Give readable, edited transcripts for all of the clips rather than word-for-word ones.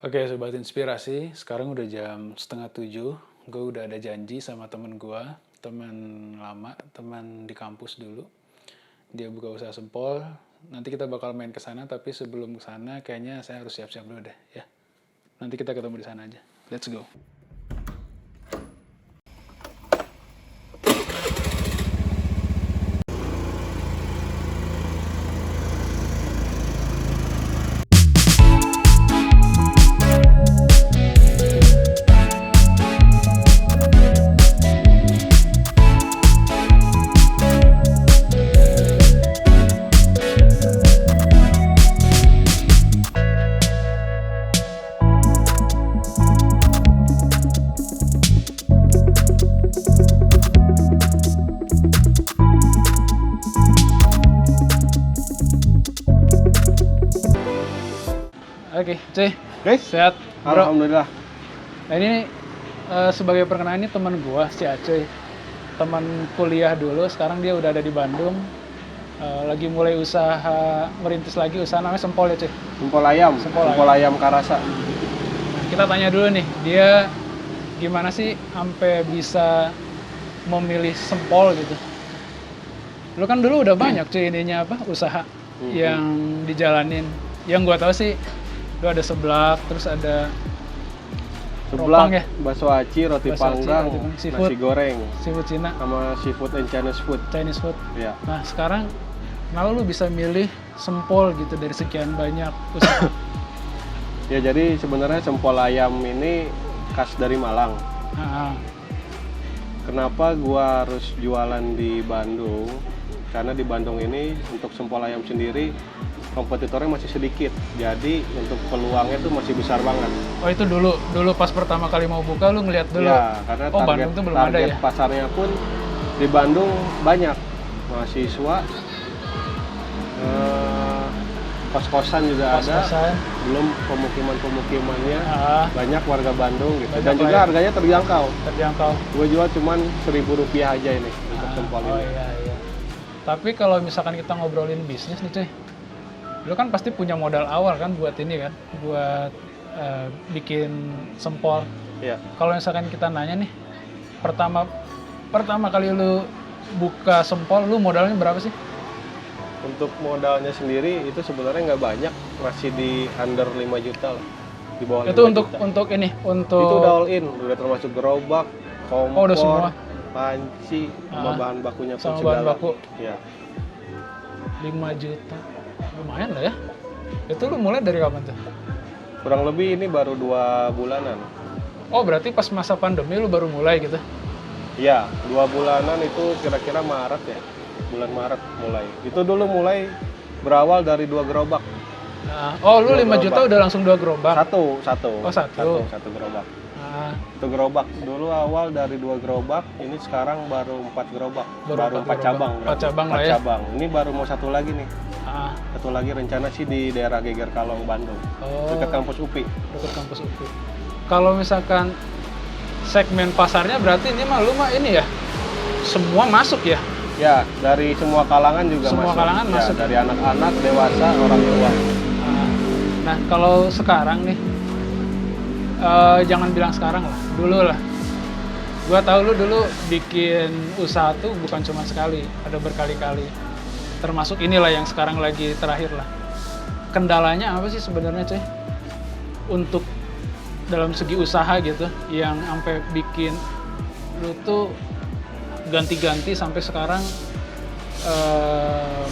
Oke, Sobat Inspirasi, sekarang udah jam setengah 7. Gue udah ada janji sama temen gue, teman lama, teman di kampus dulu. Dia buka usaha sempol. Nanti kita bakal main ke sana, tapi sebelum ke sana kayaknya saya harus siap-siap dulu deh, ya. Nanti kita ketemu di sana aja. Let's go. Oke, cuy. Guys, Sehat, bro. alhamdulillah. Nah, ini sebagai perkenalan ini teman gua si Acoy. Teman kuliah dulu, sekarang dia udah ada di Bandung. Lagi mulai usaha, merintis lagi usaha namanya Sempol ya, cuy. Sempol ayam Karasa. Nah, kita tanya dulu nih, dia gimana sih sampai bisa memilih Sempol gitu. Lu kan dulu udah banyak cuy ininya apa, usaha yang dijalanin. Yang gua tahu sih, lu ada seblak, terus ada Ropang ya? Bakso aci, roti Bakso aci, panggang, roti panggang, seafood. nasi goreng, seafood Cina, sama seafood and Chinese food. Chinese food. Ya. Nah, sekarang kenapa lu bisa milih Sempol gitu dari sekian banyak usaha? Ya, jadi sebenarnya sempol ayam ini khas dari Malang. Nah, Kenapa gua harus jualan di Bandung? Karena di Bandung ini untuk sempol ayam sendiri kompetitornya masih sedikit. Jadi untuk peluangnya tuh masih besar banget. oh itu dulu pas pertama kali mau buka lu ngeliat dulu. Ya, karena Oh, Bandung tuh belum ada target ya? pasarnya pun di Bandung banyak mahasiswa, kos-kosan juga ada, Kos-kosan. belum pemukimannya Ah, banyak warga Bandung gitu. Banyak Dan juga lah ya. harganya terjangkau. terjangkau. Gue jual cuman Rp1.000 aja ini untuk sempol Oh ini. iya. Tapi kalau misalkan kita ngobrolin bisnis nih cuy, lu kan pasti punya modal awal kan buat ini kan, buat bikin Sempol. Iya. Kalau misalkan kita nanya nih, pertama kali lu buka Sempol, lu modalnya berapa sih? Untuk modalnya sendiri itu sebenarnya nggak banyak, masih di under 5 juta lah. Di bawah Itu 5 untuk juta. untuk Itu udah all in, udah termasuk gerobak, kompor, Oh, udah semua? panci, sama bahan bakunya pun sama segala. bahan baku Ya. 5 juta. Lumayan lah ya. Itu lu mulai dari kapan tuh? Kurang lebih ini baru 2 bulanan. Oh, berarti pas masa pandemi lu baru mulai gitu. Ya, 2 bulanan itu kira-kira Maret ya. Bulan Maret mulai. Itu dulu mulai berawal dari 2 gerobak. Nah, oh lu 5 Dua juta gerobak. udah langsung 2 gerobak. Satu. Oh, satu. Satu gerobak. Nah, Itu gerobak. Dulu awal dari 2 gerobak, ini sekarang baru 4 gerobak. Baru 4 4 cabang. gerobak. 4 cabang lah ya. cabang. Ini baru mau satu lagi nih. ah, Satu lagi rencana sih di daerah Geger Kalong, Bandung. oh, Dekat kampus UPI. dekat kampus UPI. Kalau misalkan segmen pasarnya berarti ini mah lu mah ini ya. Semua masuk ya. Ya, dari semua kalangan juga Semua masuk. kalangan Ya, masuk. dari anak-anak, dewasa, orang tua. Nah, kalau sekarang nih, jangan bilang sekarang lah, dulu lah. Gua tahu lu dulu bikin usaha tuh bukan cuma sekali, ada berkali-kali. Termasuk inilah yang sekarang lagi terakhir lah. Kendalanya apa sih sebenarnya, cuy? Untuk dalam segi usaha gitu, yang sampai bikin lu tuh ganti-ganti sampai sekarang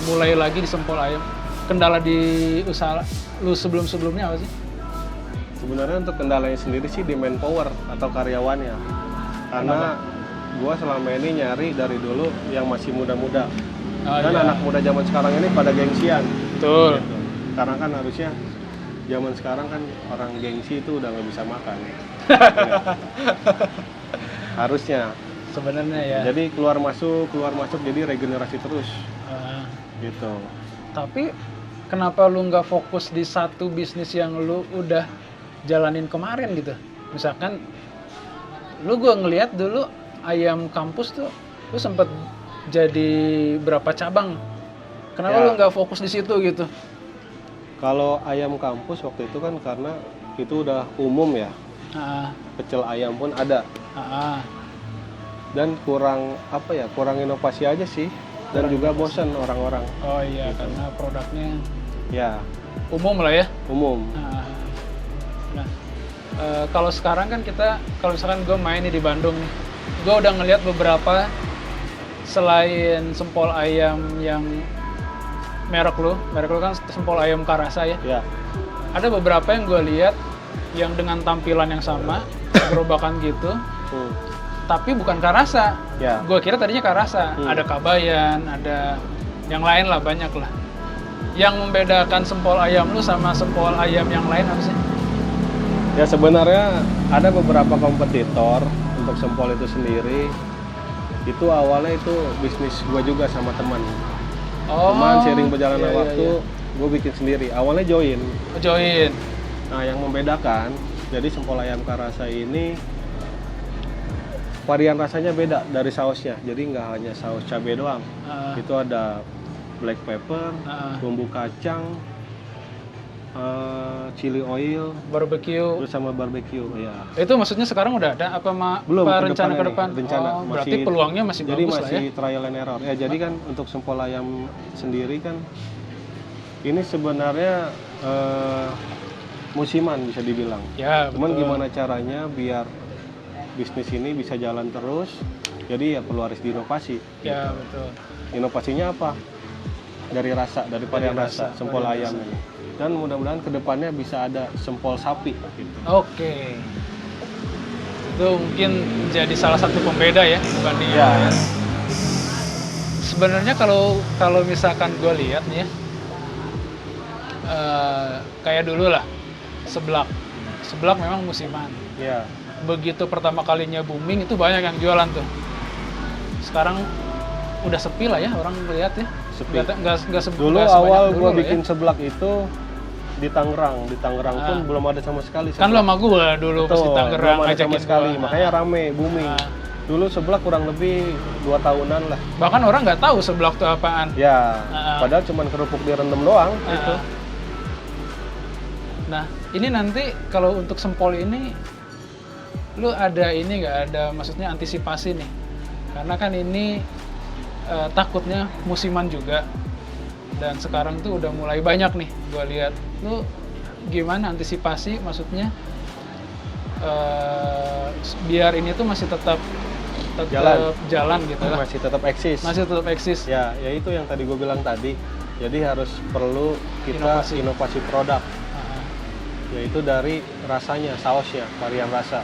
mulai lagi di Sempol Ayam. Kendala di usaha lu sebelum-sebelumnya apa sih? Sebenarnya untuk kendalanya sendiri sih di manpower atau karyawannya. Karena gua selama ini nyari dari dulu yang masih muda-muda. Oh, Dan iya. anak muda zaman sekarang ini pada gengsian. Betul. Gitu. Karena kan harusnya zaman sekarang kan orang gengsi itu udah nggak bisa makan. Ya. Harusnya. Sebenarnya ya. Jadi keluar masuk jadi regenerasi terus. Uh, Gitu. tapi kenapa lu nggak fokus di satu bisnis yang lu udah jalanin kemarin gitu? Misalkan lu gua ngelihat dulu ayam kampus tuh lu sempet jadi berapa cabang? Kenapa Ya. lu nggak fokus di situ gitu? Kalau ayam kampus waktu itu kan karena itu udah umum ya. Ah, Pecel ayam pun ada. ah, ah. Dan kurang kurang inovasi aja sih. Dan juga bosan orang-orang. Oh iya, Gitu. karena produknya Ya, umum lah ya. umum. Nah, kalau sekarang kan kalau misalkan gue main nih di Bandung nih, gue udah ngeliat beberapa selain sempol ayam yang merek lu kan sempol ayam Karasa ya. Ya, Ada beberapa yang gue lihat yang dengan tampilan yang sama, gerobakan gitu, tapi bukan Karasa. ya. Gue kira tadinya Karasa, Hmm. ada Kabayan, ada yang lain lah, banyak lah. Yang membedakan sempol ayam lu sama sempol ayam yang lain apa sih? Ya sebenarnya ada beberapa kompetitor untuk sempol itu sendiri. Itu awalnya itu bisnis gue juga sama teman. Cuman sering berjalannya iya, waktu, gue bikin sendiri. Awalnya join. Join. Nah yang membedakan, jadi sempol ayam Karasa ini varian rasanya beda dari sausnya. Jadi nggak hanya saus cabai doang. Itu ada black pepper, bumbu kacang, chili oil, Barbecue. terus sama barbecue. Ya. Itu maksudnya sekarang udah ada apa Belum, apa ke rencana depannya ke nih, depan? rencana. Oh, berarti Masih- peluangnya masih Jadi bagus masih lah ya. trial and error. Ya jadi kan untuk sempol ayam sendiri kan ini sebenarnya musiman bisa dibilang. Ya, Cuman betul. gimana caranya biar bisnis ini bisa jalan terus? Jadi ya perlu harus diinovasi. Ya, betul. Inovasinya apa? Dari rasa, dari varian rasa, sempol varian ayam ini. Dan mudah-mudahan kedepannya bisa ada sempol sapi. Gitu. Oke. Itu mungkin jadi salah satu pembeda ya dibanding yang Ya. lain. Sebenarnya kalau misalkan gue lihat nih ya, kayak dulu lah, seblak memang musiman. Ya. Begitu pertama kalinya booming itu banyak yang jualan tuh. Sekarang udah sepi lah ya orang lihat ya. Sepi. Nggak Dulu sebanyak awal dulu gua lah bikin ya. seblak itu di Tangerang. Di Tangerang pun belum ada sama sekali. Kan lu seblak. sama gue dulu pas di Betul, Tangerang belum ada sama ngajakin sekali. gua. Makanya rame, booming. Dulu seblak kurang lebih 2 tahunan lah. Bahkan orang nggak tahu seblak itu apaan. Ya, padahal cuma kerupuk direndam doang itu. Nah, ini nanti kalau untuk sempol ini, lu ada ini nggak ada maksudnya antisipasi nih? Karena kan ini takutnya musiman juga. Dan sekarang tuh udah mulai banyak nih, gua lihat. Lu gimana antisipasi? Maksudnya biar ini tuh masih tetap jalan gitu lah. Masih tetap eksis. Masih tetap eksis. Ya, ya itu yang tadi gue bilang tadi. Jadi harus perlu kita inovasi produk. Yaitu dari rasanya, sausnya, varian rasa.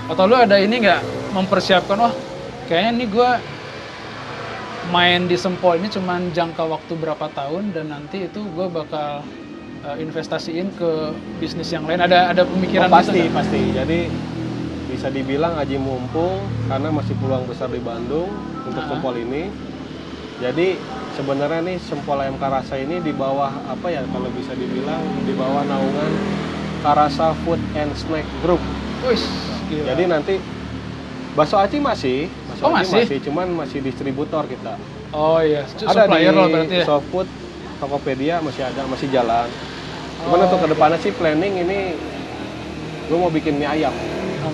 Atau lu ada ini nggak mempersiapkan, wah kayaknya nih gue main di sempol ini cuman jangka waktu berapa tahun dan nanti itu gue bakal investasiin ke bisnis yang lain. Ada pemikiran Pasti, gitu nggak? pasti. Jadi bisa dibilang aji mumpung karena masih peluang besar di Bandung untuk sempol ini. Jadi sebenarnya nih sempol ayam Karasa ini di bawah apa ya kalau bisa dibilang di bawah naungan Karasa Food and Snack Group. Wih, gila. Jadi nanti bakso aci masih, masih? cuman masih distributor kita. Oh iya, Ada supplier di lo berarti ya? Softfood, Tokopedia masih ada, masih jalan. Cuman untuk kedepannya sih planning ini gue mau bikin mie ayam,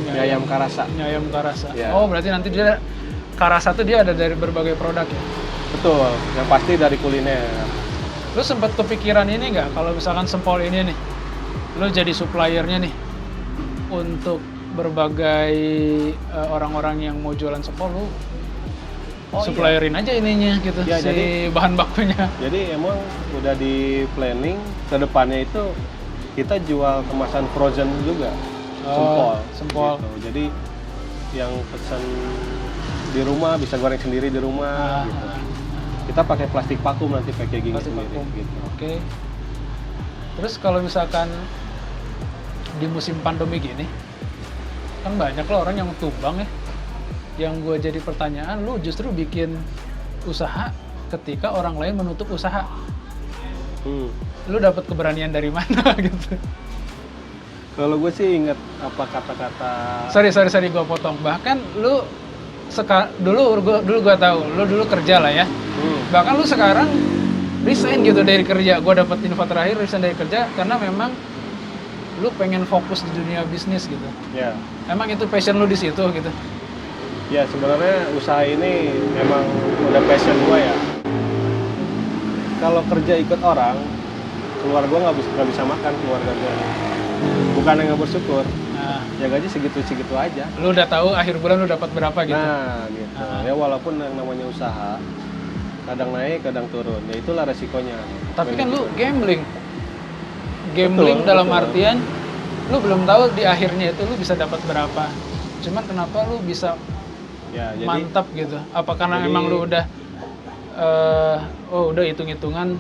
mie ayam Karasa. Mie ayam Karasa. Ya. Oh berarti nanti dia Karasa tuh dia ada dari berbagai produk ya? Betul, yang pasti dari kuliner. Lu sempat kepikiran ini nggak kalau misalkan sempol ini nih, lu jadi suppliernya nih untuk berbagai orang-orang yang mau jualan sempol, lu supplierin aja ininya gitu, Ya, si jadi- bahan bakunya. Jadi emang udah di planning ke depannya itu kita jual kemasan frozen juga, sempol. Gitu. Jadi yang pesan di rumah bisa goreng sendiri di rumah. Gitu. Kita pakai plastik vakum nanti packaging Plastik sendiri. vakum. Gitu. Oke. Terus kalau misalkan di musim pandemi gini, kan banyak loh orang yang tumbang ya. Yang gue jadi pertanyaan, lu justru bikin usaha ketika orang lain menutup usaha. Lu dapat keberanian dari mana gitu? Kalau gue sih inget apa kata-kata. Sorry gue potong. Bahkan lu dulu gue tahu, lu dulu kerja lah ya. Bahkan lu sekarang resign gitu dari kerja. Gue dapat info terakhir resign dari kerja karena memang lu pengen fokus di dunia bisnis gitu. Ya. Emang itu passion lu di situ gitu? Ya sebenarnya usaha ini memang udah passion gue ya. Kalau kerja ikut orang, keluarga gue nggak bisa makan keluarga gue. Bukannya nggak bersyukur, Nah, ya gaji segitu aja. lu udah tahu akhir bulan lu dapat berapa gitu? Nah gitu. Ah. Ya walaupun yang namanya usaha, kadang naik kadang turun. Ya itulah resikonya. Tapi kan lu Manajemen. gambling. Gambling Betul, dalam betul. artian lu belum tahu di akhirnya itu lu bisa dapat berapa. Cuman kenapa lu bisa Ya jadi mantap gitu? Apa karena jadi- emang lu udah udah hitung-hitungan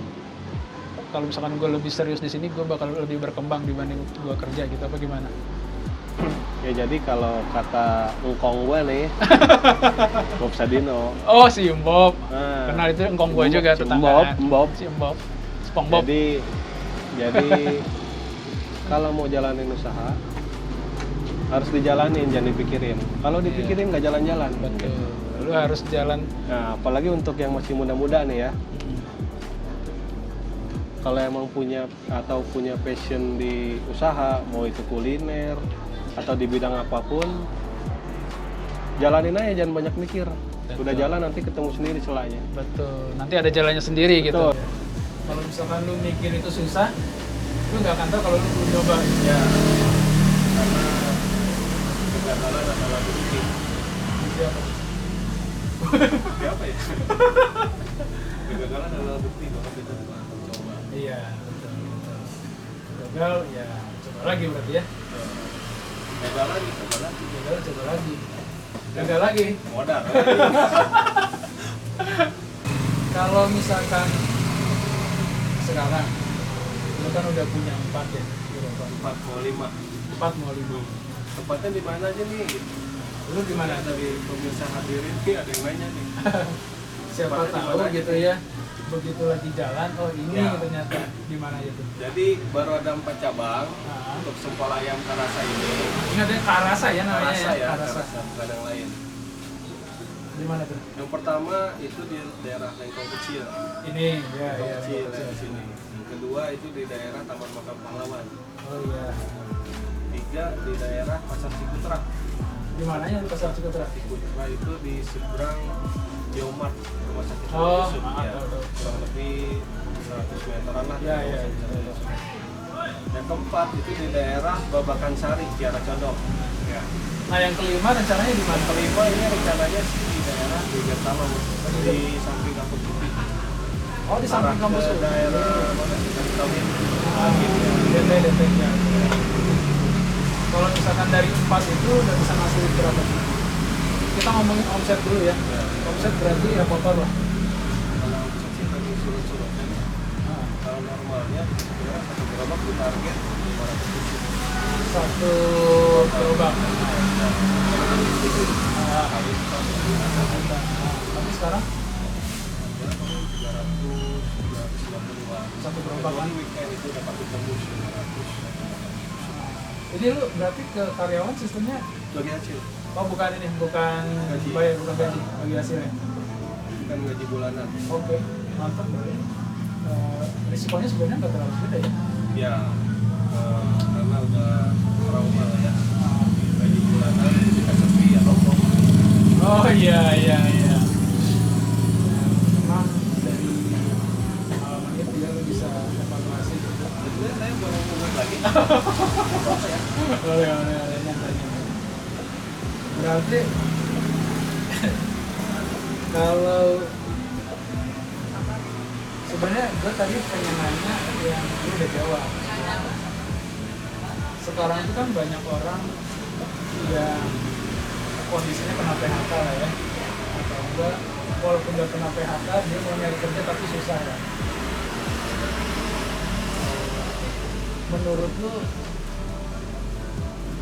kalau misalkan gue lebih serius di sini gue bakal lebih berkembang dibanding gue kerja gitu apa gimana? ya jadi kalau kata engkong gue nih, Bob Sadino. Oh si Bob. Nah, Kenal itu engkong gue si juga Bob, tetanggaan. Bob. Si Bob. SpongeBob. Jadi kalau mau jalanin usaha harus dijalanin, jangan dipikirin. Kalau dipikirin nggak jalan-jalan. Betul. Lu harus jalan. Nah, apalagi untuk yang masih muda-muda nih ya. Kalau emang punya passion di usaha, mau itu kuliner atau di bidang apapun, jalanin aja, jangan banyak mikir. Betul. Udah jalan nanti ketemu sendiri celahnya. Betul. Nanti ada jalannya sendiri gitu. Betul. Kalau misalkan lu mikir itu susah, lu nggak akan tahu kalau lu belum coba. Ya, karena kegagalan adalah bukti. Apa ya? Kegagalan adalah bukti bahwa kita telah mencoba. Iya, betul. Gagal, ya coba lagi berarti ya. Gagal lagi, coba lagi. Gagal, coba lagi. Gagal lagi. Modal. Kalau misalkan sekarang, lu kan udah punya 4 ya, gerobak. 4,5. 4 mau 5. Tempatnya di mana aja nih? Lu di mana? Dari pemirsa hadirin nih ada yang nanya nih. Siapa Tempatnya di tahu mana aja gitu nih? ya, begitu lagi jalan, oh ini Ya. ternyata di mana itu. Jadi baru ada 4 cabang Nah, untuk sempol ayam Karasa ini. ingat ya Karasa ya namanya Karasa ya, Karasa. Karasa, bukan yang lain. Di mana tuh? Yang pertama itu di daerah Lengkong Kecil. Ini, ya, ya. Kecil betul. di sini. Yang kedua itu di daerah Taman Makam Pahlawan. Oh iya. 3 di daerah Pasar Cikutra. Di mananya di Pasar Cikutra? Cikutra itu di seberang Geomart Rumah Sakit Oh, Yusuf, ya. tahu. Kurang lebih 100 meteran lah. Ya, dari ya, Rumah Sakit ya. Yusuf. Yang keempat itu di daerah Babakan Sari, Kiara Condong. Ya. Nah yang kelima rencananya di mana? Yang kelima ini rencananya sih di daerah Bibirtama, di samping kampus Putih. Oh di samping Arah kampus ke Ui. daerah mana sih? Kawin. DT ya. Kalau misalkan dari 4 itu udah bisa ngasih berapa? Kita ngomongin omset dulu ya. Omset berarti ya kotor lah. Kalau omset lagi surut-surutnya nih, Nah, kalau normalnya kira satu gerobak di target 500 ribu. satu gerobak. Ah, Habis tahun tapi sekarang 300, 350-an. satu gerobak kan? Kecuali weekend itu dapat tembus 500. Ini lu berarti ke karyawan sistemnya Bagi hasil, oh bukan ini, bukan Gaji. bayar, bukan gaji, bagi hasilnya. bukan gaji bulanan. Oke, mantap berarti. Risikonya sebenarnya nggak terlalu gede ya. Ya, karena udah trauma lah ya. Gaji bulanan kita sepi ya rokok. Oh iya. Memang dari pengalaman itu ya lu bisa evaluasi gitu. Sebenarnya saya baru ngomong lagi. Boleh, nyantai. Berarti kalau sebenarnya gue tadi pengen nanya yang lu udah jawab. Sekarang itu kan banyak orang yang kondisinya kena PHK lah ya, atau enggak walaupun udah kena PHK dia mau nyari kerja tapi susah ya. Menurut lu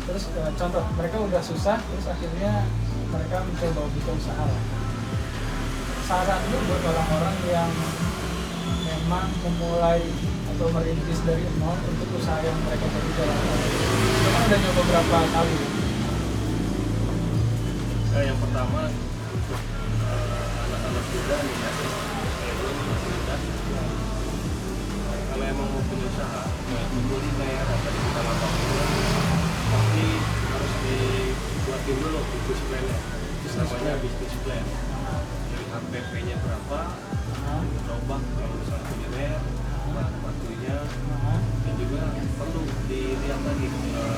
terus contoh mereka udah susah terus akhirnya mereka mencoba buka usaha lah. Saran lu buat orang-orang yang memang memulai atau merintis dari nol untuk usaha yang mereka baru jalankan. Lu kan udah nyoba berapa kali? Yang pertama anak-anak muda nih ya, kayak gue nih masih muda. Kalau emang mau punya usaha, tunggu di daerah tadi kita ngomong bikin dulu bisnis plan-nya. Itu namanya bisnis plan. Dari HPP-nya berapa, gerobak kalau misalnya kuliner, bahan bakunya, dan juga perlu dilihat lagi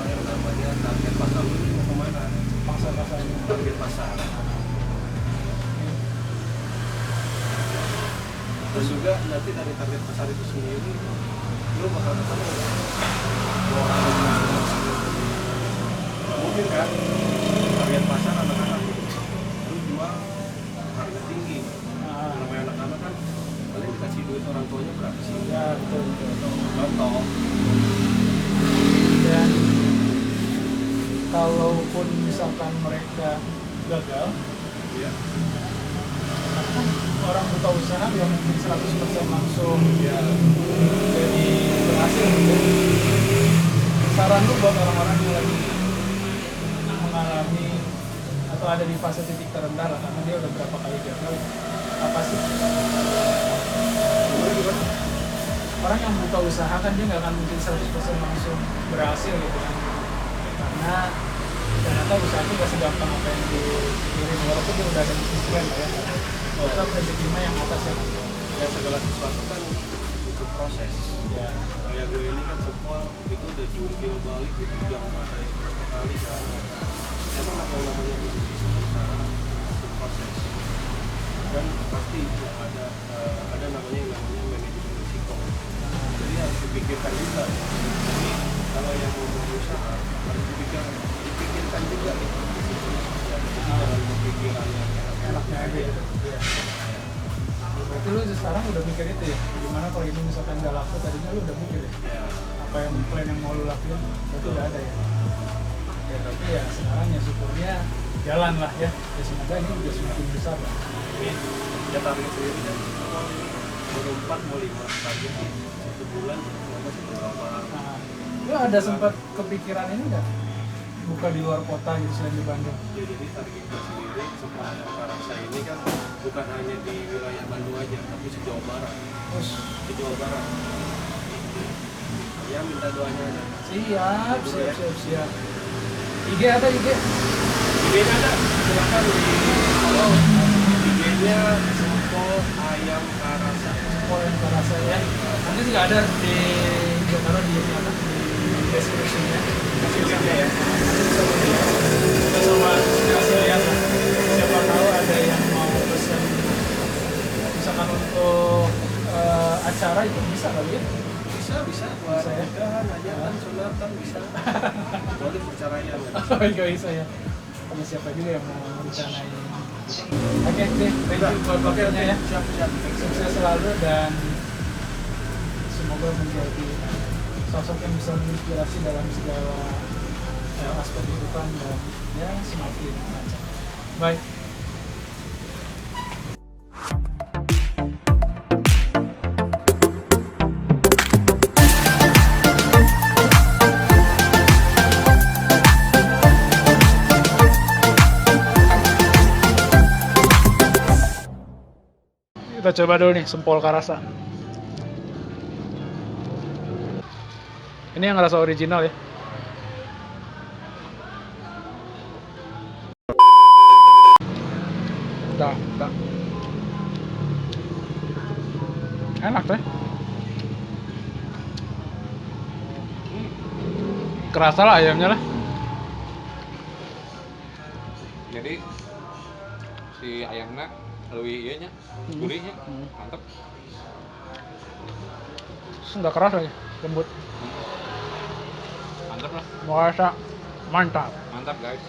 yang namanya target pasar lu mau kemana. Pasar-pasarnya. Target pasar. Terus juga nanti dari target pasar itu sendiri lu bakal ketemu mungkin kan target pasar anak-anak lu jual harga tinggi. Namanya anak-anak kan paling dikasih duit orang tuanya berapa sih? Ya betul. Contoh. Dan kalaupun misalkan mereka gagal, Ya. kan orang buka usaha yang mungkin 100% langsung Ya. jadi berhasil gitu. Saran lu buat orang-orang yang lagi mengalami atau ada di fase titik terendah lah, karena dia udah berapa kali gagal, apa sih? Orang yang buka usaha kan dia nggak akan mungkin 100% langsung berhasil gitu kan, karena ternyata usaha itu nggak segampang apa yang dipikirin, walaupun dia udah ada bisnis plan lah ya. Tetap rezeki mah yang atas ya. Ya segala sesuatu kan butuh proses. Ya. Kayak gue ini kan semua itu udah jungkil balik gitu yang materi berapa kali kan. Emang apa yang namanya bisnis usaha butuh proses. Dan pasti ada namanya yang namanya manajemen risiko. Jadi harus dipikirkan juga. Jadi kalau yang mau berusaha harus dipikirkan juga gitu. Jadi jangan berpikiran yang enak-enaknya aja. Iya. Berarti lu sekarang udah mikir itu ya? Gimana kalau ini misalkan nggak laku, tadinya lu udah mikir ya? Ya. Apa yang plan yang mau lu lakuin, berarti udah ada ya? Ya tapi ya sekarang ya syukurnya jalan lah ya. Ya semoga ini udah semakin besar lah. Ini ya target sendiri kan baru 4 mau 5 target sih 1 bulan selama 1 bulan. Nah, lu ada sempat kepikiran ini nggak? Buka di luar kota gitu selain di Bandung? Ya, jadi target kita sendiri sepanjang Karasa ini kan bukan hanya di wilayah Bandung aja tapi se-Jawa Barat. Terus Jawa Barat. Ya minta doanya aja. siap. IG apa IG? IG-nya ada, silakan di follow. IG-nya Sempol Ayam Karasa. Oh yang terasa ya. Nanti juga ada di taruh di apa? Di description-nya. Hasilnya ya. Kita sama kasih lihat lah. Siapa tahu ada yang mau pesan, misalkan untuk acara itu bisa kali ya? Bisa buat Bisa ya? nikahan, hajatan, sunatan bisa. Kecuali perceraian kan. Oh iya bisa ya. Sama siapa juga yang mau merencanain. Oke deh, thank you buat waktunya ya. Siap. Sukses selalu dan semoga menjadi sosok yang bisa menginspirasi dalam segala aspek kehidupan dan ya semakin lancar. Bye. Kita coba dulu nih Sempol Karasa. Ini yang rasa original ya. Dah. Enak deh. Kerasa lah ayamnya lah. Jadi si ayamnya lebih ianya gurihnya mantap. Terus nggak keras lagi, lembut. Mantap lah, Mau rasa mantap. mantap guys.